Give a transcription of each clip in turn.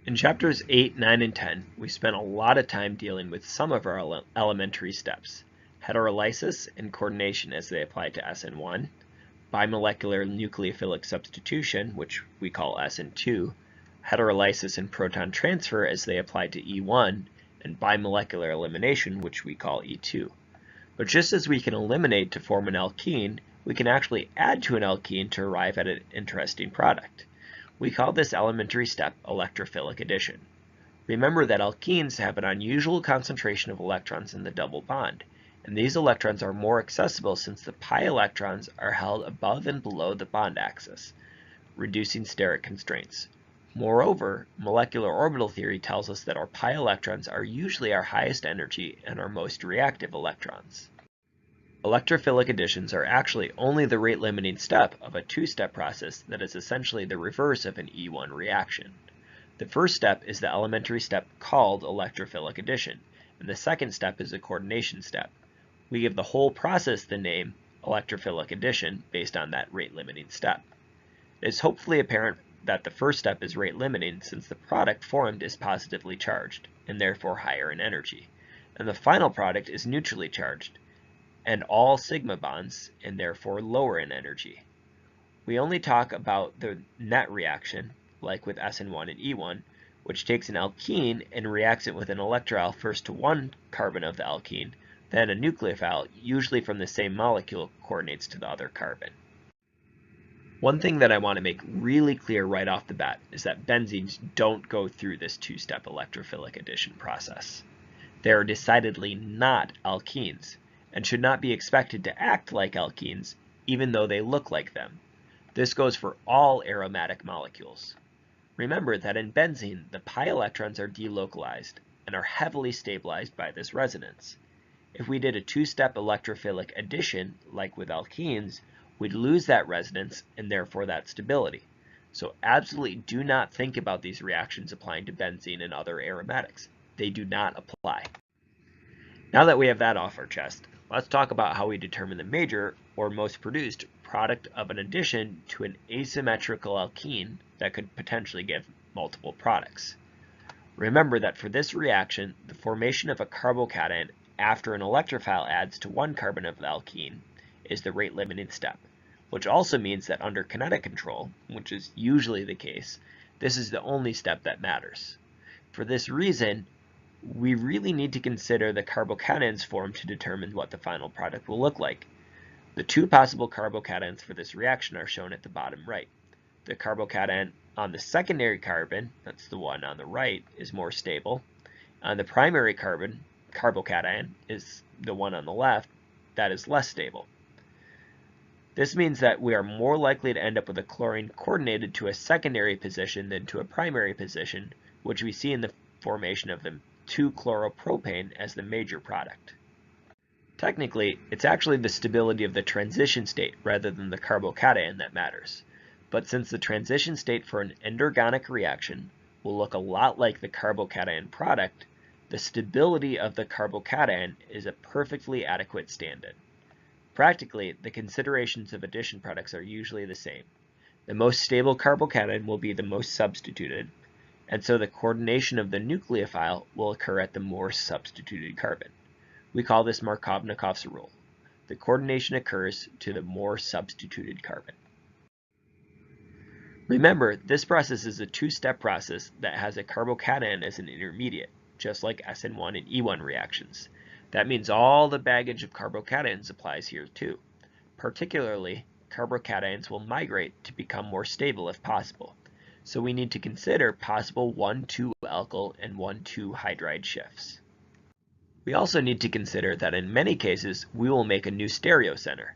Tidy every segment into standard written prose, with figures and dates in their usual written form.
In chapters 8, 9, and 10, we spent a lot of time dealing with some of our elementary steps: heterolysis and coordination as they apply to SN1, bimolecular nucleophilic substitution, which we call SN2, heterolysis and proton transfer as they apply to E1, and bimolecular elimination, which we call E2. But just as we can eliminate to form an alkene, we can actually add to an alkene to arrive at an interesting product. We call this elementary step electrophilic addition. Remember that alkenes have an unusual concentration of electrons in the double bond, and these electrons are more accessible since the pi electrons are held above and below the bond axis, reducing steric constraints. Moreover, molecular orbital theory tells us that our pi electrons are usually our highest energy and our most reactive electrons. Electrophilic additions are actually only the rate-limiting step of a two-step process that is essentially the reverse of an E1 reaction. The first step is the elementary step called electrophilic addition, and the second step is the coordination step. We give the whole process the name electrophilic addition based on that rate-limiting step. It is hopefully apparent that the first step is rate-limiting since the product formed is positively charged, and therefore higher in energy, and the final product is neutrally charged, and all sigma bonds, and therefore lower in energy. We only talk about the net reaction, like with SN1 and E1, which takes an alkene and reacts it with an electrolyte first to one carbon of the alkene, then a nucleophile, usually from the same molecule, coordinates to the other carbon. One thing that I want to make really clear right off the bat is that benzenes don't go through this two-step electrophilic addition process. They are decidedly not alkenes, and should not be expected to act like alkenes, even though they look like them. This goes for all aromatic molecules. Remember that in benzene, the pi electrons are delocalized and are heavily stabilized by this resonance. If we did a two-step electrophilic addition, like with alkenes, we'd lose that resonance and therefore that stability. So absolutely do not think about these reactions applying to benzene and other aromatics. They do not apply. Now that we have that off our chest, let's talk about how we determine the major, or most produced, product of an addition to an asymmetrical alkene that could potentially give multiple products. Remember that for this reaction, the formation of a carbocation after an electrophile adds to one carbon of the alkene is the rate-limiting step, which also means that under kinetic control, which is usually the case, this is the only step that matters. For this reason, we really need to consider the carbocations formed to determine what the final product will look like. The two possible carbocations for this reaction are shown at the bottom right. The carbocation on the secondary carbon, that's the one on the right, is more stable. On the primary carbon, carbocation is the one on the left, that is less stable. This means that we are more likely to end up with a chlorine coordinated to a secondary position than to a primary position, which we see in the formation of the 2-chloropropane as the major product. Technically, it's actually the stability of the transition state rather than the carbocation that matters. But since the transition state for an endergonic reaction will look a lot like the carbocation product, the stability of the carbocation is a perfectly adequate stand-in. Practically, the considerations of addition products are usually the same. The most stable carbocation will be the most substituted, and so the coordination of the nucleophile will occur at the more substituted carbon. We call this Markovnikov's rule. The coordination occurs to the more substituted carbon. Remember, this process is a two-step process that has a carbocation as an intermediate, just like SN1 and E1 reactions. That means all the baggage of carbocations applies here too. Particularly, carbocations will migrate to become more stable if possible. So we need to consider possible 1,2-alkyl and 1,2-hydride shifts. We also need to consider that in many cases we will make a new stereocenter,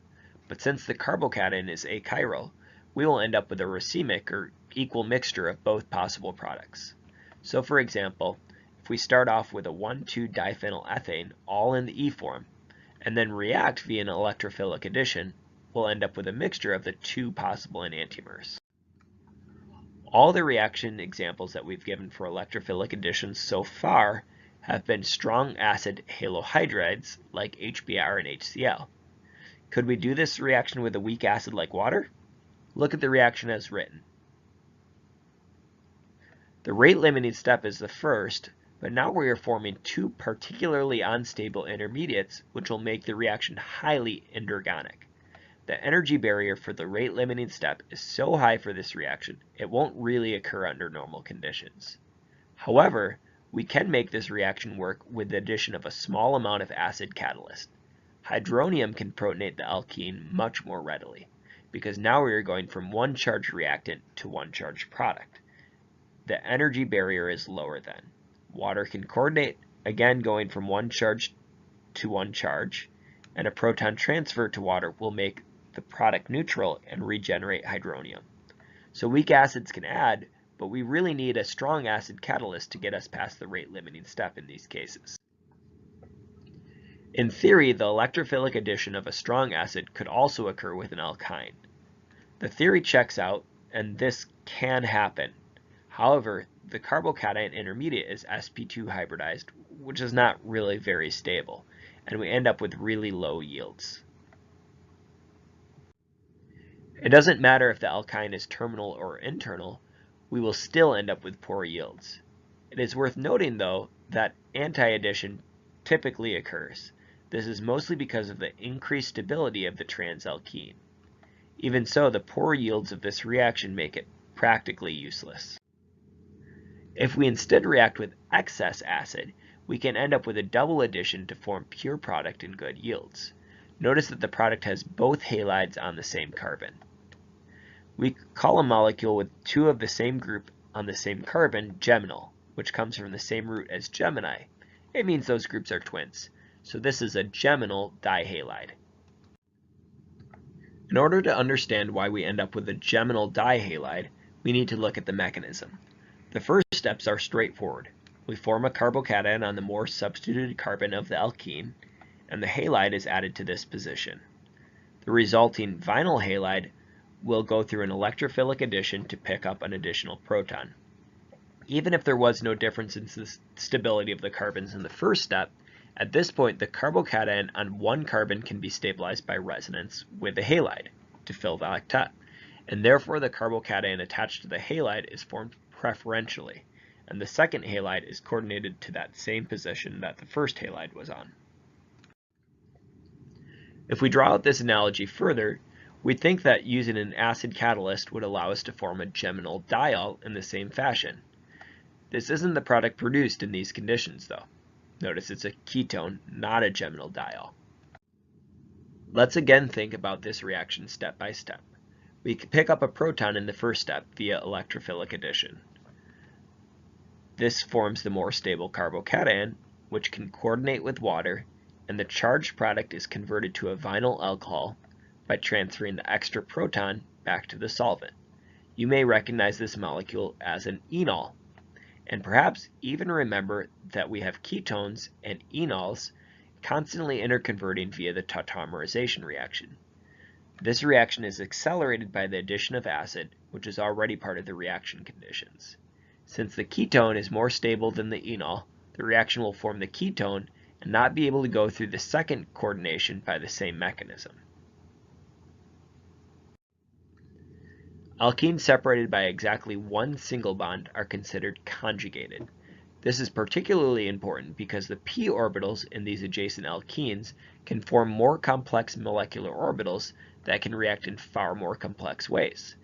but since the carbocation is achiral, we will end up with a racemic or equal mixture of both possible products. So for example, if we start off with a 1,2-diphenylethane all in the E form, and then react via an electrophilic addition, we'll end up with a mixture of the two possible enantiomers. All the reaction examples that we've given for electrophilic additions so far have been strong acid halohydrides like HBr and HCl. Could we do this reaction with a weak acid like water? Look at the reaction as written. The rate-limiting step is the first, but now we are forming two particularly unstable intermediates, which will make the reaction highly endergonic. The energy barrier for the rate-limiting step is so high for this reaction, it won't really occur under normal conditions. However, we can make this reaction work with the addition of a small amount of acid catalyst. Hydronium can protonate the alkene much more readily, because now we are going from one charged reactant to one charged product. The energy barrier is lower then. Water can coordinate, again going from one charge to one charge, and a proton transfer to water will make the product neutral and regenerate hydronium. So weak acids can add, but we really need a strong acid catalyst to get us past the rate-limiting step in these cases. In theory, the electrophilic addition of a strong acid could also occur with an alkyne. The theory checks out, and this can happen. However, the carbocation intermediate is sp2 hybridized, which is not really very stable, and we end up with really low yields. It doesn't matter if the alkyne is terminal or internal, we will still end up with poor yields. It is worth noting, though, that anti-addition typically occurs. This is mostly because of the increased stability of the transalkene. Even so, the poor yields of this reaction make it practically useless. If we instead react with excess acid, we can end up with a double addition to form pure product and good yields. Notice that the product has both halides on the same carbon. We call a molecule with two of the same group on the same carbon geminal, which comes from the same root as Gemini. It means those groups are twins. So this is a geminal dihalide. In order to understand why we end up with a geminal dihalide, we need to look at the mechanism. The first steps are straightforward. We form a carbocation on the more substituted carbon of the alkene, and the halide is added to this position. The resulting vinyl halide will go through an electrophilic addition to pick up an additional proton. Even if there was no difference in the stability of the carbons in the first step, at this point the carbocation on one carbon can be stabilized by resonance with the halide to fill the octet, and therefore the carbocation attached to the halide is formed preferentially, and the second halide is coordinated to that same position that the first halide was on. If we draw out this analogy further, we think that using an acid catalyst would allow us to form a geminal diol in the same fashion. This isn't the product produced in these conditions, though. Notice it's a ketone, not a geminal diol. Let's again think about this reaction step by step. We can pick up a proton in the first step via electrophilic addition. This forms the more stable carbocation, which can coordinate with water, and the charged product is converted to a vinyl alcohol by transferring the extra proton back to the solvent. You may recognize this molecule as an enol, and perhaps even remember that we have ketones and enols constantly interconverting via the tautomerization reaction. This reaction is accelerated by the addition of acid, which is already part of the reaction conditions. Since the ketone is more stable than the enol, the reaction will form the ketone and not be able to go through the second coordination by the same mechanism. Alkenes separated by exactly one single bond are considered conjugated. This is particularly important because the p orbitals in these adjacent alkenes can form more complex molecular orbitals that can react in far more complex ways.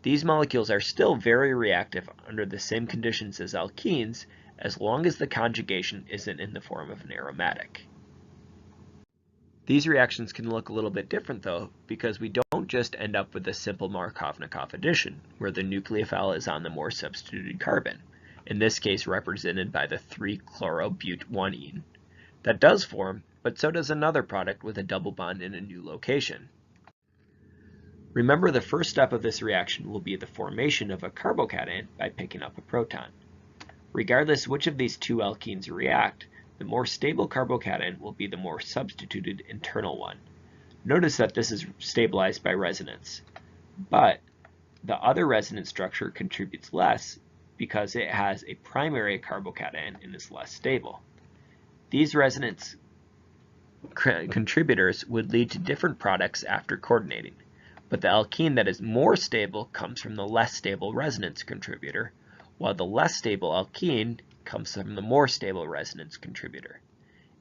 These molecules are still very reactive under the same conditions as alkenes as long as the conjugation isn't in the form of an aromatic. These reactions can look a little bit different though, because we don't just end up with a simple Markovnikov addition, where the nucleophile is on the more substituted carbon, in this case represented by the 3-chlorobute-1-ene. That does form, but so does another product with a double bond in a new location. Remember, the first step of this reaction will be the formation of a carbocation by picking up a proton. Regardless which of these two alkenes react, the more stable carbocation will be the more substituted internal one. Notice that this is stabilized by resonance, but the other resonance structure contributes less because it has a primary carbocation and is less stable. These resonance contributors would lead to different products after coordinating, but the alkene that is more stable comes from the less stable resonance contributor, while the less stable alkene comes from the more stable resonance contributor.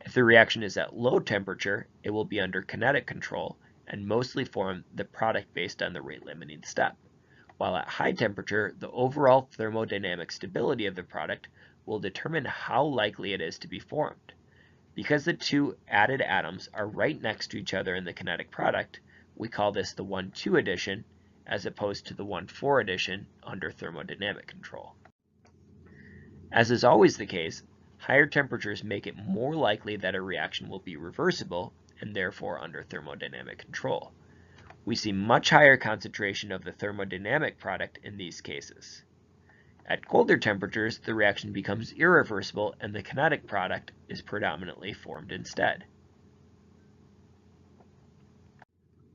If the reaction is at low temperature, it will be under kinetic control and mostly form the product based on the rate-limiting step, while at high temperature, the overall thermodynamic stability of the product will determine how likely it is to be formed. Because the two added atoms are right next to each other in the kinetic product, we call this the 1,2 addition, as opposed to the 1,4 addition under thermodynamic control. As is always the case, higher temperatures make it more likely that a reaction will be reversible and therefore under thermodynamic control. We see much higher concentration of the thermodynamic product in these cases. At colder temperatures, the reaction becomes irreversible and the kinetic product is predominantly formed instead.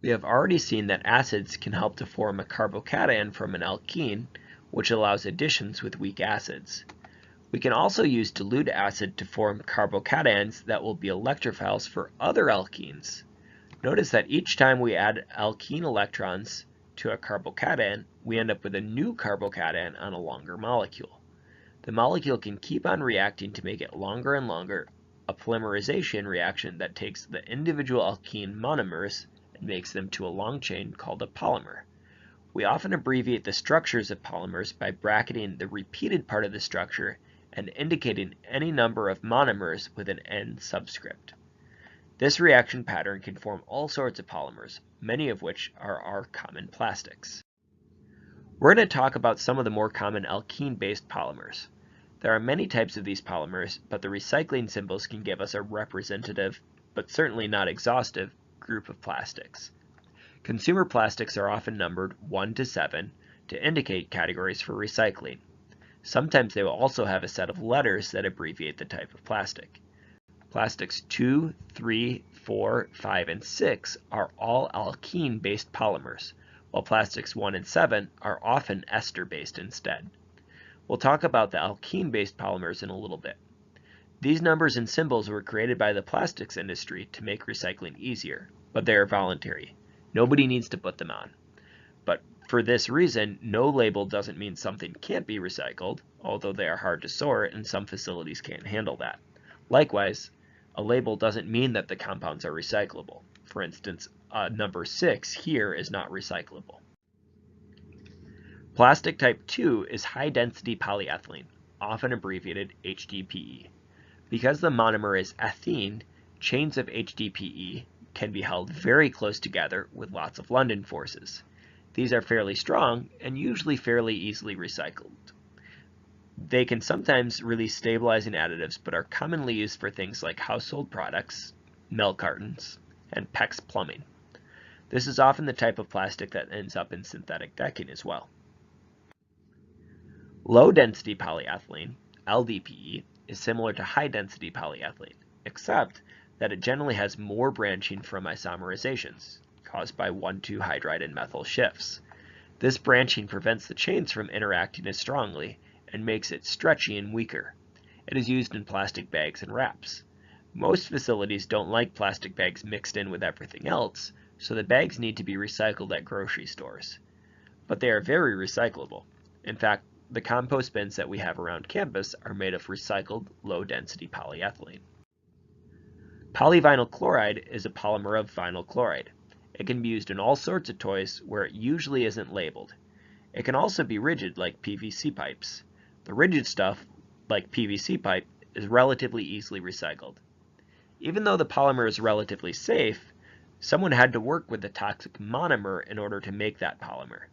We have already seen that acids can help to form a carbocation from an alkene, which allows additions with weak acids. We can also use dilute acid to form carbocations that will be electrophiles for other alkenes. Notice that each time we add alkene electrons to a carbocation, we end up with a new carbocation on a longer molecule. The molecule can keep on reacting to make it longer and longer, a polymerization reaction that takes the individual alkene monomers and makes them to a long chain called a polymer. We often abbreviate the structures of polymers by bracketing the repeated part of the structure and indicating any number of monomers with an N subscript. This reaction pattern can form all sorts of polymers, many of which are our common plastics. We're going to talk about some of the more common alkene-based polymers. There are many types of these polymers, but the recycling symbols can give us a representative, but certainly not exhaustive, group of plastics. Consumer plastics are often numbered 1 to 7 to indicate categories for recycling. Sometimes they will also have a set of letters that abbreviate the type of plastic. Plastics 2, 3, 4, 5, and 6 are all alkene-based polymers, while plastics 1 and 7 are often ester-based instead. We'll talk about the alkene-based polymers in a little bit. These numbers and symbols were created by the plastics industry to make recycling easier, but they are voluntary. Nobody needs to put them on. But for this reason, no label doesn't mean something can't be recycled, although they are hard to sort and some facilities can't handle that. Likewise, a label doesn't mean that the compounds are recyclable. For instance, number 6 here is not recyclable. Plastic type 2 is high-density polyethylene, often abbreviated HDPE. Because the monomer is ethene, chains of HDPE can be held very close together with lots of London forces. These are fairly strong and usually fairly easily recycled. They can sometimes release stabilizing additives, but are commonly used for things like household products, milk cartons, and PEX plumbing. This is often the type of plastic that ends up in synthetic decking as well. Low-density polyethylene, LDPE, is similar to high-density polyethylene, except that it generally has more branching from isomerizations, caused by 1,2-hydride and methyl shifts. This branching prevents the chains from interacting as strongly and makes it stretchy and weaker. It is used in plastic bags and wraps. Most facilities don't like plastic bags mixed in with everything else, so the bags need to be recycled at grocery stores. But they are very recyclable. In fact, the compost bins that we have around campus are made of recycled low-density polyethylene. Polyvinyl chloride is a polymer of vinyl chloride. It can be used in all sorts of toys where it usually isn't labeled. It can also be rigid like PVC pipes. The rigid stuff, like PVC pipe, is relatively easily recycled. Even though the polymer is relatively safe, someone had to work with the toxic monomer in order to make that polymer.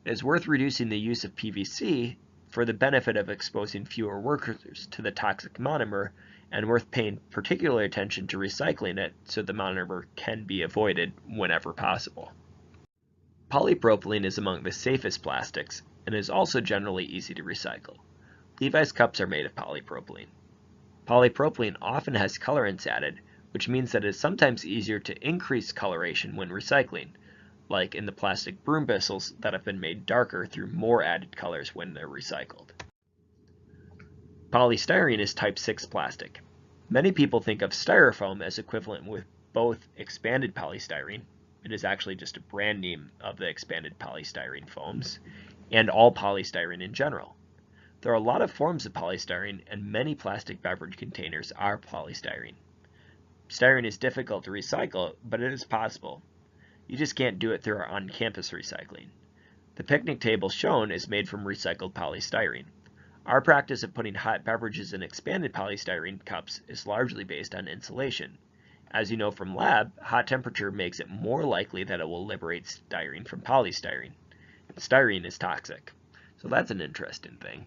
It is worth reducing the use of PVC for the benefit of exposing fewer workers to the toxic monomer, and worth paying particular attention to recycling it so the monomer can be avoided whenever possible. Polypropylene is among the safest plastics and is also generally easy to recycle. Levi's cups are made of polypropylene. Polypropylene often has colorants added, which means that it is sometimes easier to increase coloration when recycling, like in the plastic broom bristles that have been made darker through more added colors when they're recycled. Polystyrene is type 6 plastic. Many people think of styrofoam as equivalent with both expanded polystyrene, it is actually just a brand name of the expanded polystyrene foams, and all polystyrene in general. There are a lot of forms of polystyrene, and many plastic beverage containers are polystyrene. Styrene is difficult to recycle, but it is possible. You just can't do it through our on-campus recycling. The picnic table shown is made from recycled polystyrene. Our practice of putting hot beverages in expanded polystyrene cups is largely based on insulation. As you know from lab, hot temperature makes it more likely that it will liberate styrene from polystyrene. Styrene is toxic, so that's an interesting thing.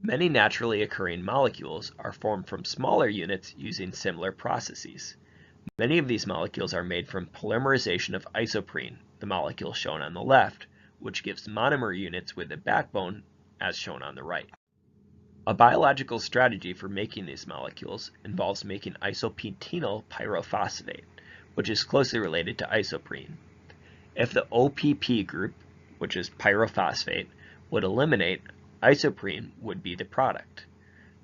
Many naturally occurring molecules are formed from smaller units using similar processes. Many of these molecules are made from polymerization of isoprene, the molecule shown on the left, which gives monomer units with a backbone as shown on the right. A biological strategy for making these molecules involves making isopentenyl pyrophosphate, which is closely related to isoprene. If the OPP group, which is pyrophosphate, would eliminate, isoprene would be the product.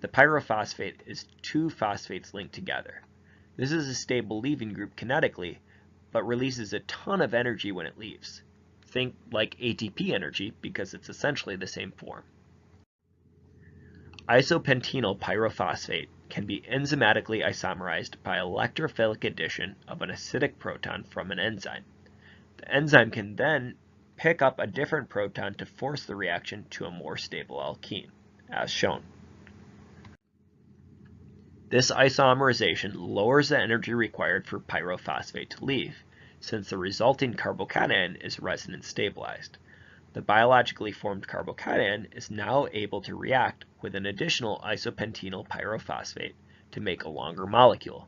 The pyrophosphate is two phosphates linked together. This is a stable leaving group kinetically, but releases a ton of energy when it leaves. Think like ATP energy because it's essentially the same form. Isopentenyl pyrophosphate can be enzymatically isomerized by electrophilic addition of an acidic proton from an enzyme. The enzyme can then pick up a different proton to force the reaction to a more stable alkene, as shown. This isomerization lowers the energy required for pyrophosphate to leave, since the resulting carbocation is resonance stabilized. The biologically formed carbocation is now able to react with an additional isopentenyl pyrophosphate to make a longer molecule.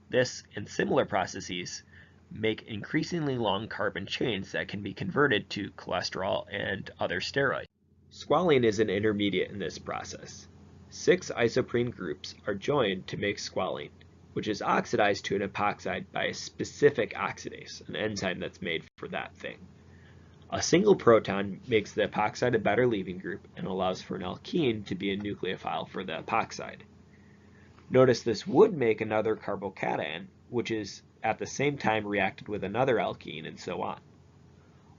This and similar processes make increasingly long carbon chains that can be converted to cholesterol and other steroids. Squalene is an intermediate in this process. 6 isoprene groups are joined to make squalene, which is oxidized to an epoxide by a specific oxidase, an enzyme that's made for that thing. A single proton makes the epoxide a better leaving group and allows for an alkene to be a nucleophile for the epoxide. Notice this would make another carbocation, which is at the same time reacted with another alkene and so on.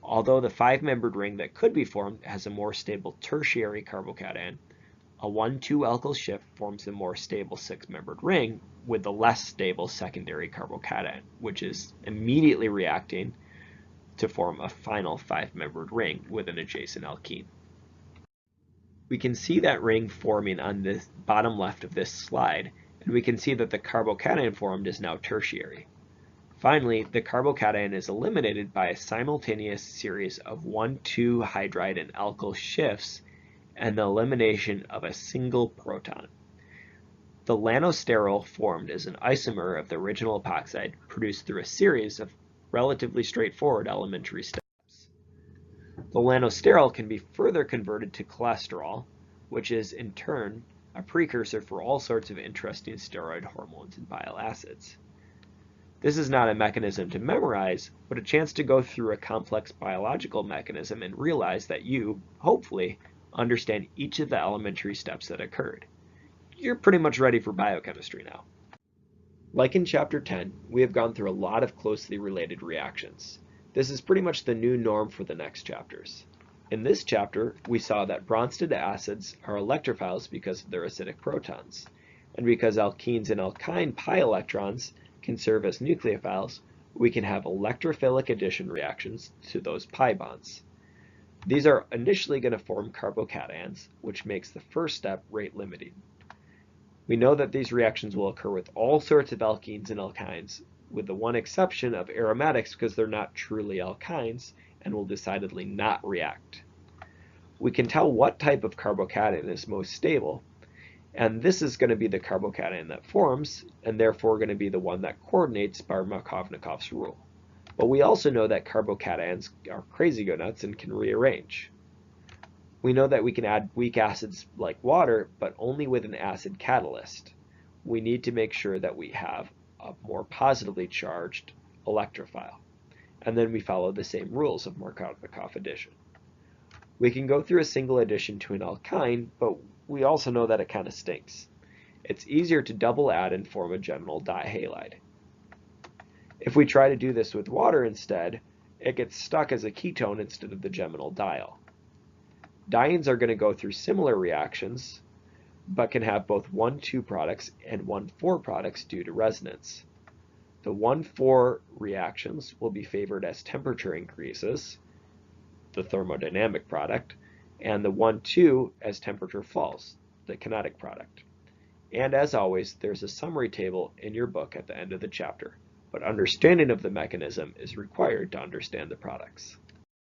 Although the 5-membered ring that could be formed has a more stable tertiary carbocation, a 1,2 alkyl shift forms a more stable 6-membered ring with the less stable secondary carbocation, which is immediately reacting to form a final 5-membered ring with an adjacent alkene. We can see that ring forming on the bottom left of this slide, and we can see that the carbocation formed is now tertiary. Finally, the carbocation is eliminated by a simultaneous series of 1,2 hydride and alkyl shifts and the elimination of a single proton. The lanosterol formed is an isomer of the original epoxide produced through a series of relatively straightforward elementary steps. The lanosterol can be further converted to cholesterol, which is in turn a precursor for all sorts of interesting steroid hormones and bile acids. This is not a mechanism to memorize, but a chance to go through a complex biological mechanism and realize that you, hopefully, understand each of the elementary steps that occurred. You're pretty much ready for biochemistry now. Like in Chapter 10, we have gone through a lot of closely related reactions. This is pretty much the new norm for the next chapters. In this chapter, we saw that Bronsted acids are electrophiles because of their acidic protons, and because alkenes and alkyne pi electrons can serve as nucleophiles, we can have electrophilic addition reactions to those pi bonds. These are initially going to form carbocations, which makes the first step rate limiting. We know that these reactions will occur with all sorts of alkenes and alkynes, with the one exception of aromatics because they're not truly alkynes and will decidedly not react. We can tell what type of carbocation is most stable, and this is going to be the carbocation that forms, and therefore going to be the one that coordinates by Markovnikov's rule. But we also know that carbocations are crazy go-nuts and can rearrange. We know that we can add weak acids like water, but only with an acid catalyst. We need to make sure that we have a more positively charged electrophile. And then we follow the same rules of Markovnikov addition. We can go through a single addition to an alkyne, but we also know that it kind of stinks. It's easier to double add and form a general dihalide. If we try to do this with water instead, it gets stuck as a ketone instead of the geminal diol. Dienes are going to go through similar reactions, but can have both 1,2 products and 1,4 products due to resonance. The 1,4 reactions will be favored as temperature increases, the thermodynamic product, and the 1,2 as temperature falls, the kinetic product. And as always, there's a summary table in your book at the end of the chapter, but understanding of the mechanism is required to understand the products.